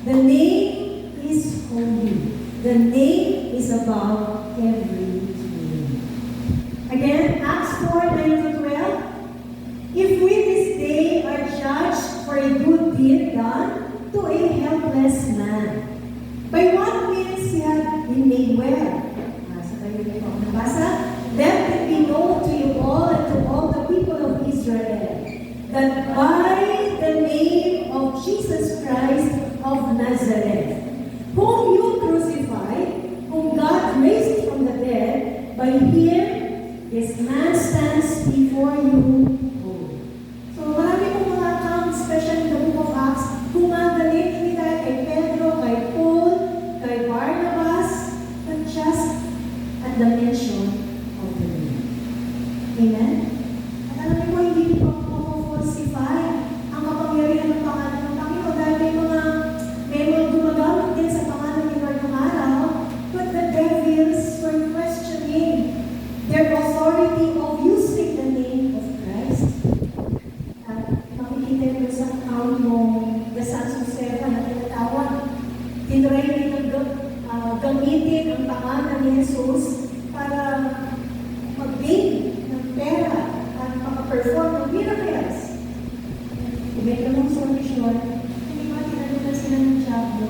The name is holy. The name is above every name. Again, Acts 4:9-12. If we this day are judged for a good deed done to a helpless man, by what means he had been made well? Sa kayo nito ang nabasa. Let it be known to you all and to all the people of Israel that by the name of Jesus Christ of Nazareth, whom you crucified, whom God raised from the dead, by him this man stands before you whole. So marami pong mga accounts, especially in the book of Acts, gumagaling hindi dahil kay Pedro, kay Paul, kay Barnabas, but just at the mention of the name. Amen? At alam niyo po, hindi po falsify ang kapangyarihan ng pangalan ng Panginoon dahil may mga gumagamit din sa pangalan ni Lord ng araw, but the devils were questioning their authority of using the name of Christ. At makikita nyo sa account ng the Sons of Seva na tinatawag, tinry nila gamitin ang pangalan ni Jesus para mag-gain ng pera at makaperform ng miracles. Ibig ko ng solution, hindi ba tinalunan sila ng Diablo?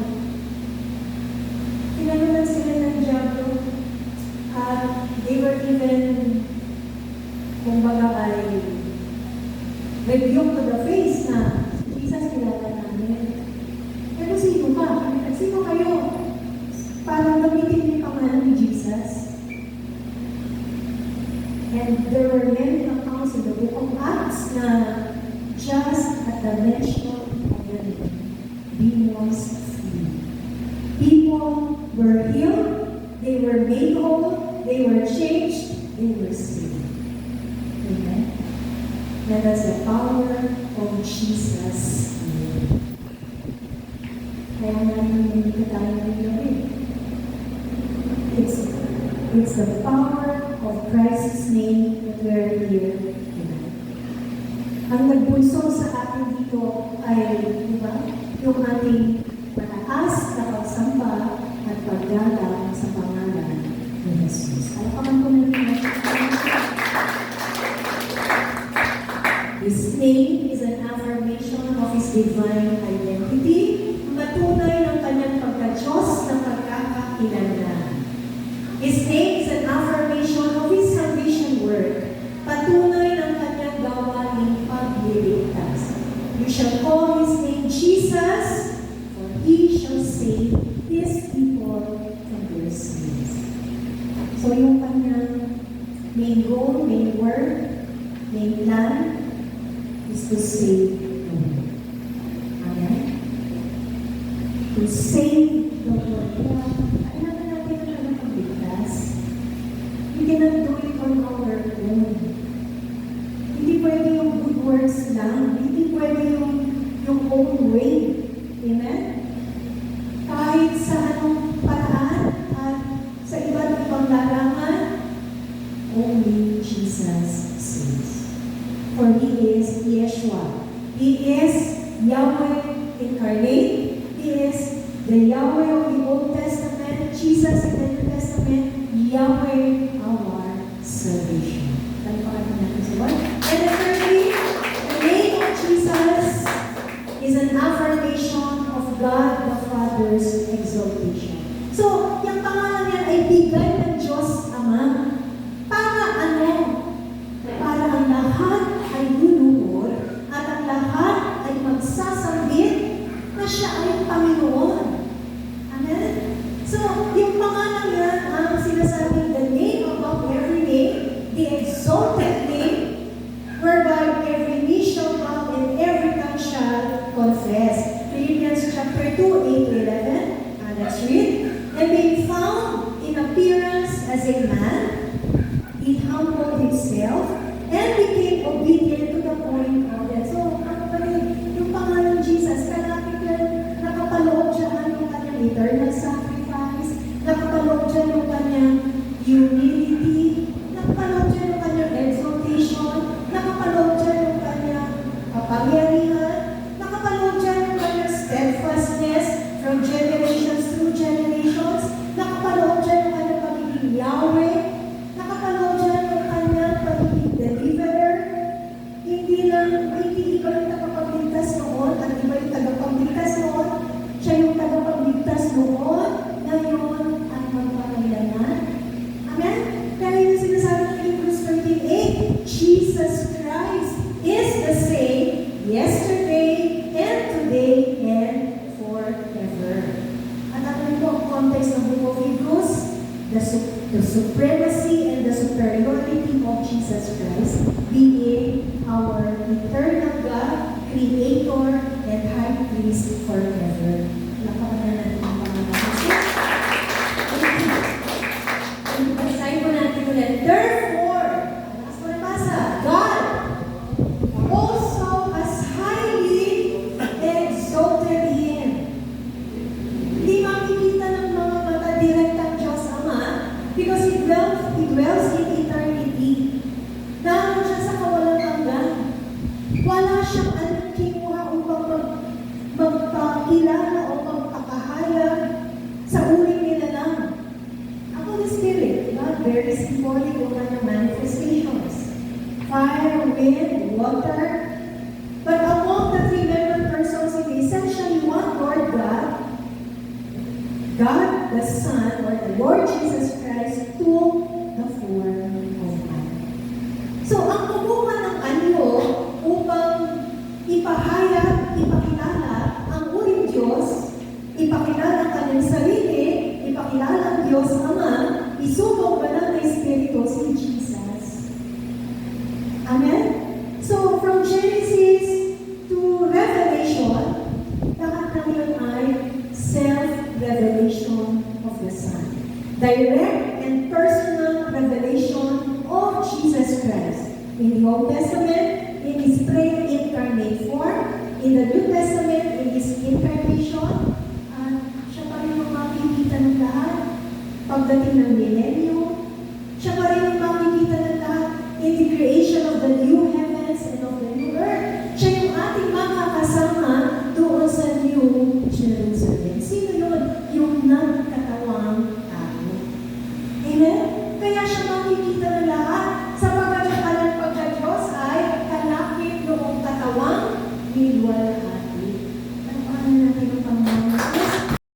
Tinalunan sila ng Diablo at they were even, kumbaga ay, rebuke to the face na Jesus kilala namin. Pero sino ka? Sino kayo? Para gamitin yung pangalan ni Jesus. And there were many accounts in the book of Acts na just at the mention of the name, demons flee. People were healed, they were made whole, they were changed, they were saved. Amen? And that's the power of Jesus' name. Kaya namin hindi tayo nagawin. It's the power of Christ's name that we're here tonight. Ang nagbunsong sa atin dito ay, di ba, yung ating mataas na pagsamba at paggalang sa pangalan ni Jesus. Alam ka man po natin His name is an affirmation of His divine identity, matunay ng kanyang pagka-Diyos ng pagkakakilanlan. His name is an affirmation of His salvation work, patunay ng kanyang gawaing pagliligtas. You shall call His name Jesus, for He shall save His people from their sins. So yung kanyang main goal, main work, main plan is to save the world. Amen? To save the world. Kaya alam natin na naman pagligtas. We cannot do it on our own. Hindi pwede yung good works lang. Hindi pwede yung own way. Amen? Kahit sa anong paraan at sa iba't ibang larangan, only Jesus saves. For He is Yeshua. He is Yahweh incarnate. He is the Yahweh of the Old Testament, Jesus in the New Testament, Yahweh our salvation. Talpakan natin sa Lord. And thirdly, the name of Jesus is an affirmation of God the Father's exaltation. So, yung pangalan niya ay bigay ng Diyos Ama. Para ano? Para ang lahat ay luluhod at ang lahat ay magsasambit na siya ay Panginoon. Amen? So, yung pangalan yan ang sinasabing the name above every name, the exalted name, whereby every knee shall bow and every tongue shall confess. Philippians chapter 2, 8-11. Let's read. And being found in appearance as a man, He humbled Himself and became obedient to the point of death. So, ano pa rin, yung pangalan Jesus, kalapit yan, nakapaloob dyan yung kanyang eternal sacrifice, nakapaloob dyan yung kanyang humility, nakapaloob dyan yung kanyang exaltation, nakapaloob dyan yung kanyang kapangyarihan, nakapaloob dyan yung kanyang steadfastness from the supremacy and the superiority of Jesus Christ, being our eternal God, Creator, and High Priest forever. Lapakan na natin ang Panginoon. Basahin mo natin ulit. Therefore, lakas mo nabasa, God also as highly exalted Him. Hindi makikita ng mga mata direktang Diyos Ama because He dwells in eternity. Naroon siya sa kawalang hanggan. Wala siyang anong kinuha upang magpakilala o magpakahayag sa uling nila lang. Ang Holy Spirit, God very symbolic of kanyang manifestations. Fire, wind, water. But among the three member persons, it is essentially one Lord God, God the Son, or the Lord Jesus Christ, took the form of man. So, ang kumuha ng anyo upang ipahayag, ipakilala ang uling Diyos, ipakilala ang kanyang sarili, ipakilala ang Diyos Ama, isubong ba ng Espiritu si Jesus. Amen? So, from Genesis to Revelation, lahat ng yun ay self-revelation of the Son. Direct and personal revelation of Jesus Christ. In the Old Testament, in His pre-incarnate form. In the New Testament, in His incarnation. Siya pa rin ang makikita ng lahat pagdating ng millennium. Siya pa rin ang makikita ng lahat in the creation of the new heavens and of the new earth. Siya yung ating makakasama doon sa New Jerusalem. Sino yun? Yung nagkatawang tao. Amen? Kaya siya